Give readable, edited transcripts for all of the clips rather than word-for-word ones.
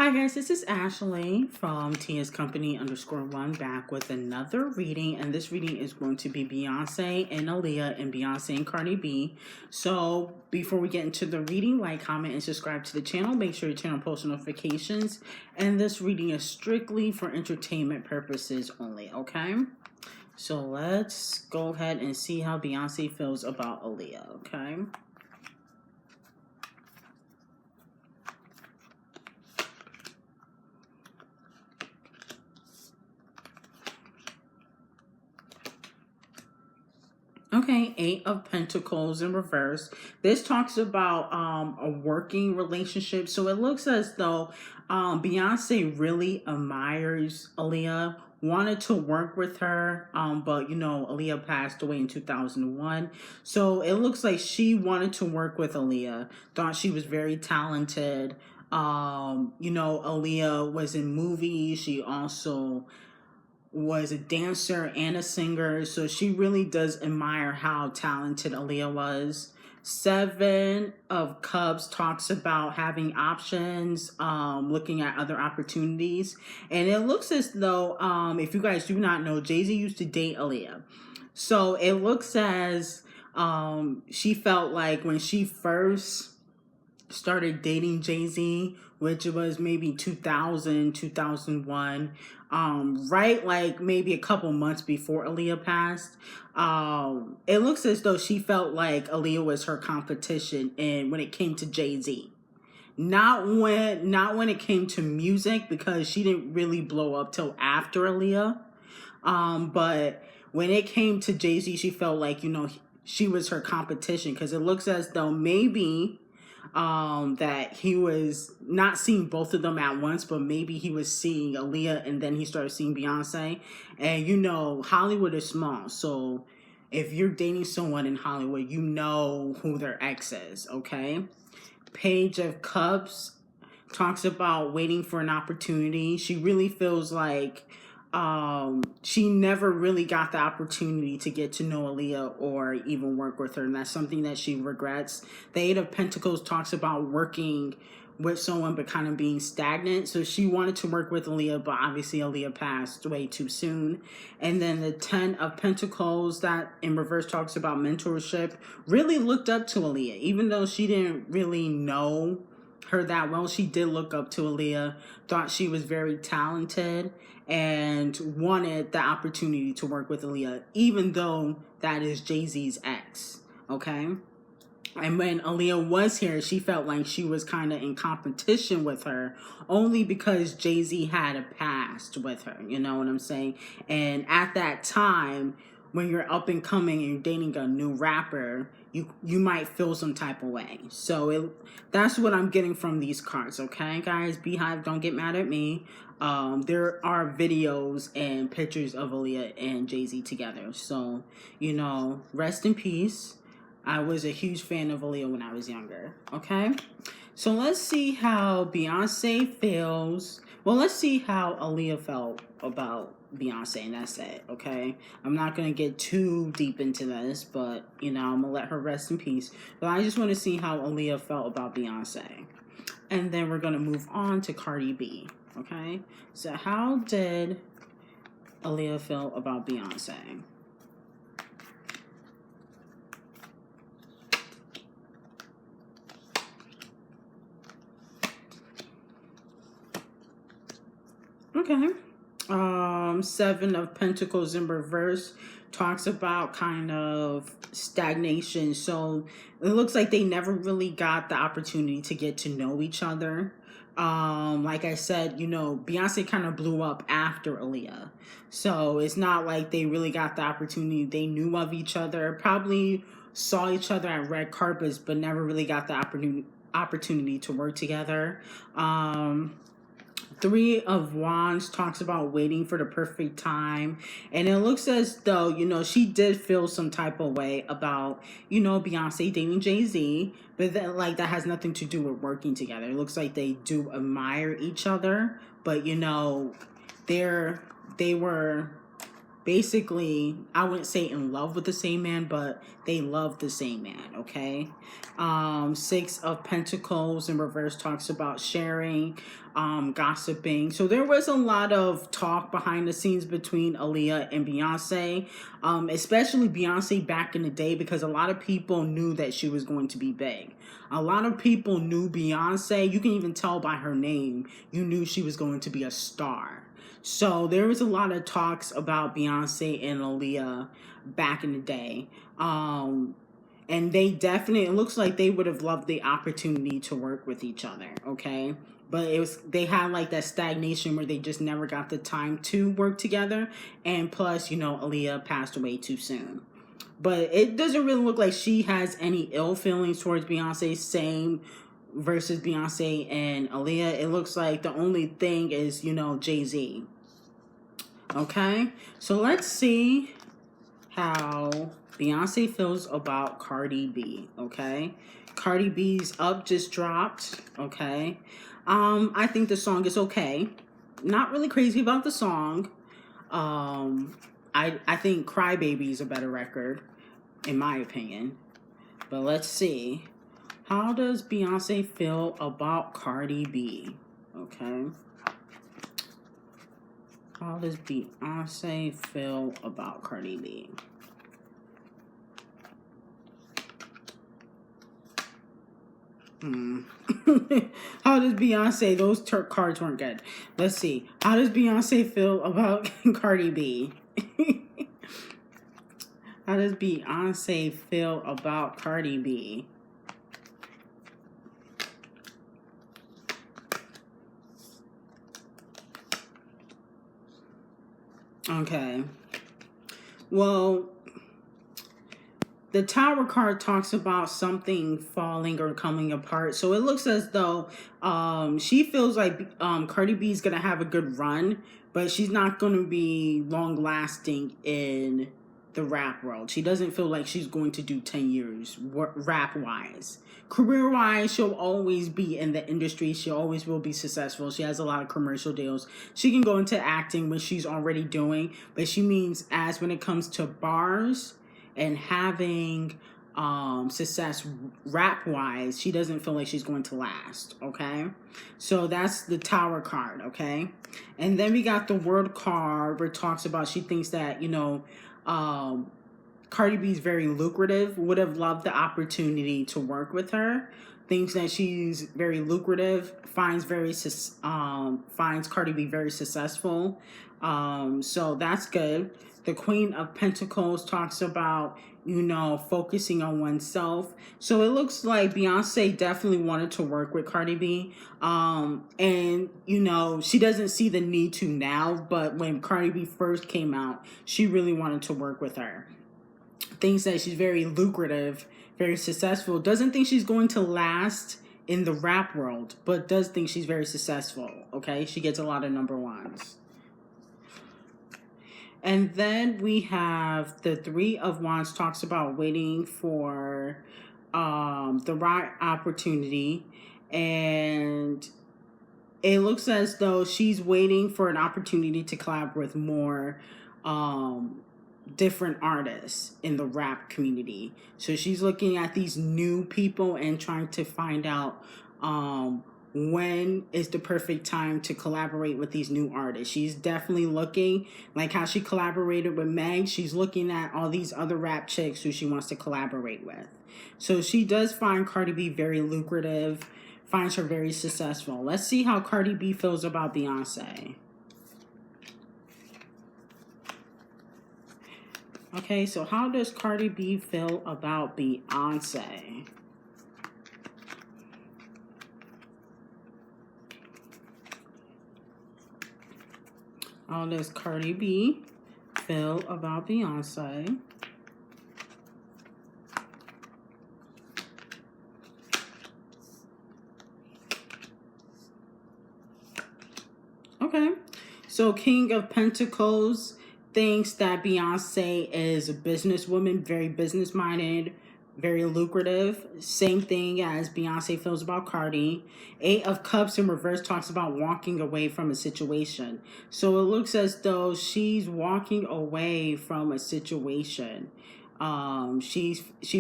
Hi guys, this is Ashley from Tia's Company _1 back with another reading, and this reading is going to be Beyonce and Aaliyah and Beyonce and Cardi B. So before we get into the reading, like, comment, and subscribe to the channel. Make sure you turn on post notifications, and this reading is strictly for entertainment purposes only, okay? So let's go ahead and see how Beyonce feels about Aaliyah, okay? Okay, Eight of Pentacles in reverse. This talks about a working relationship. So it looks as though Beyonce really admires Aaliyah, wanted to work with her, but Aaliyah passed away in 2001. So it looks like she wanted to work with Aaliyah, thought she was very talented. Aaliyah was in movies. She also was a dancer and a singer, so she really does admire how talented Aaliyah was. Seven of Cups talks about having options, looking at other opportunities, and it looks as though, if you guys do not know, Jay-Z used to date Aaliyah. So it looks as she felt like when she first started dating Jay-Z, which was maybe 2000, 2001, right, like maybe a couple months before Aaliyah passed. It looks as though she felt like Aaliyah was her competition, and when it came to Jay-Z, not when it came to music, because she didn't really blow up till after Aaliyah. But when it came to Jay-Z, she felt like she was her competition, because it looks as though maybe that he was not seeing both of them at once, but maybe he was seeing Aaliyah and then he started seeing Beyonce. And Hollywood is small, so if you're dating someone in Hollywood, you know who their ex is, okay? Page of Cups talks about waiting for an opportunity. She really feels like she never really got the opportunity to get to know Aaliyah or even work with her, and that's something that she regrets. The Eight of Pentacles talks about working with someone but kind of being stagnant. So she wanted to work with Aaliyah, but obviously Aaliyah passed way too soon. And then the Ten of Pentacles, that in reverse talks about mentorship. Really looked up to Aaliyah, even though she didn't really know her that well. She did look up to Aaliyah, thought she was very talented, and wanted the opportunity to work with Aaliyah, even though that is Jay-Z's ex, okay? And when Aaliyah was here, she felt like she was kind of in competition with her, only because Jay-Z had a past with her, you know what I'm saying? And at that time, when you're up and coming and you're dating a new rapper, you might feel some type of way. So that's what I'm getting from these cards, okay, guys? Beehive, don't get mad at me. There are videos and pictures of Aaliyah and Jay-Z together. So, rest in peace. I was a huge fan of Aaliyah when I was younger, okay? So let's see how Beyonce feels. Well, let's see how Aaliyah felt about Beyonce, and that's it, okay? I'm not going to get too deep into this, but, I'm going to let her rest in peace. But I just want to see how Aaliyah felt about Beyonce. And then we're going to move on to Cardi B, okay? So how did Aaliyah feel about Beyonce? Okay. Seven of Pentacles in reverse talks about kind of stagnation. So it looks like they never really got the opportunity to get to know each other. Like I said, Beyonce kind of blew up after Aaliyah. So it's not like they really got the opportunity. They knew of each other, probably saw each other at red carpets, but never really got the opportunity to work together. Three of Wands talks about waiting for the perfect time. And it looks as though, she did feel some type of way about, Beyonce dating Jay-Z. But then, like, that has nothing to do with working together. It looks like they do admire each other. But, they were basically, I wouldn't say in love with the same man, but they love the same man, okay? Six of Pentacles in reverse talks about sharing, gossiping. So there was a lot of talk behind the scenes between Aaliyah and Beyonce, especially Beyonce back in the day, because a lot of people knew that she was going to be big. A lot of people knew Beyonce. You can even tell by her name. You knew she was going to be a star. So there was a lot of talks about Beyonce and Aaliyah back in the day. And they definitely, it looks like they would have loved the opportunity to work with each other, okay? But they had like that stagnation where they just never got the time to work together. And plus, Aaliyah passed away too soon. But it doesn't really look like she has any ill feelings towards Beyonce. Same versus Beyonce and Aaliyah. It looks like the only thing is, Jay-Z. Okay? So let's see how Beyonce feels about Cardi B. Okay? Cardi B's Up just dropped. Okay? I think the song is okay. Not really crazy about the song. I think Crybaby is a better record, in my opinion. But let's see. How does Beyonce feel about Cardi B? Okay. How does Beyonce feel about Cardi B? How does Beyonce, those cards weren't good. Let's see. How does Beyonce feel about Cardi B? How does Beyonce feel about Cardi B? Okay. Well, the Tower card talks about something falling or coming apart. So it looks as though she feels like Cardi B is going to have a good run, but she's not going to be long lasting in the rap world. She doesn't feel like she's going to do 10 years rap wise. Career wise, she'll always be in the industry. She always will be successful. She has a lot of commercial deals. She can go into acting, which she's already doing, but she means as when it comes to bars and having success rap wise, she doesn't feel like she's going to last. Okay, so that's the Tower card. Okay, and then we got the World card where it talks about she thinks that Cardi B is very lucrative, would have loved the opportunity to work with her, thinks that she's very lucrative, finds Cardi B very successful. So that's good. The Queen of Pentacles talks about, focusing on oneself. So it looks like Beyonce definitely wanted to work with Cardi B. And, she doesn't see the need to now, but when Cardi B first came out, she really wanted to work with her. Thinks that she's very lucrative, very successful. Doesn't think she's going to last in the rap world, but does think she's very successful. Okay, she gets a lot of number ones. And then we have the Three of Wands talks about waiting for the right opportunity. And it looks as though she's waiting for an opportunity to collab with more different artists in the rap community. So she's looking at these new people and trying to find out when is the perfect time to collaborate with these new artists. She's definitely looking, like how she collaborated with Meg, she's looking at all these other rap chicks who she wants to collaborate with. So she does find Cardi B very lucrative, finds her very successful. Let's see how Cardi B feels about Beyonce. Okay, so how does Cardi B feel about Beyonce? How does Cardi B feel about Beyonce? Okay, so King of Pentacles thinks that Beyonce is a businesswoman, very business-minded, very lucrative. Same thing as Beyonce feels about Cardi. Eight of Cups in reverse talks about walking away from a situation. So it looks as though she's walking away from a situation. She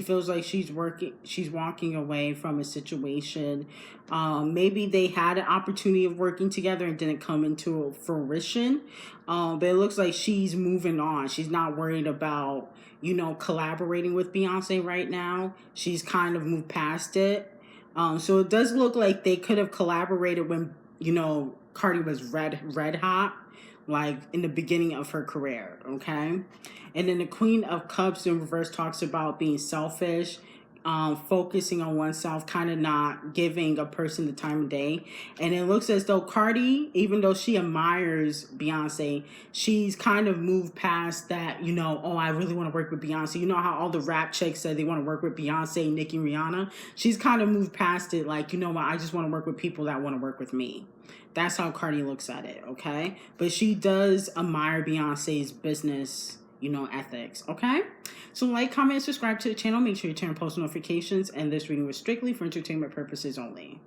feels like she's walking away from a situation. Maybe they had an opportunity of working together and didn't come into fruition. But it looks like she's moving on. She's not worried about, collaborating with Beyonce right now. She's kind of moved past it. So it does look like they could have collaborated when, Cardi was red hot, like in the beginning of her career, okay? And then the Queen of Cups in reverse talks about being selfish, focusing on oneself, kind of not giving a person the time of day. And it looks as though Cardi, even though she admires Beyonce, she's kind of moved past that, oh, I really want to work with Beyonce. You know how all the rap chicks said they want to work with Beyonce, Nicki, Rihanna? She's kind of moved past it, like, you know what, I just want to work with people that want to work with me. That's how Cardi looks at it, okay? But she does admire Beyonce's business, ethics, okay? So like, comment, subscribe to the channel. Make sure you turn on post notifications. And this reading was strictly for entertainment purposes only.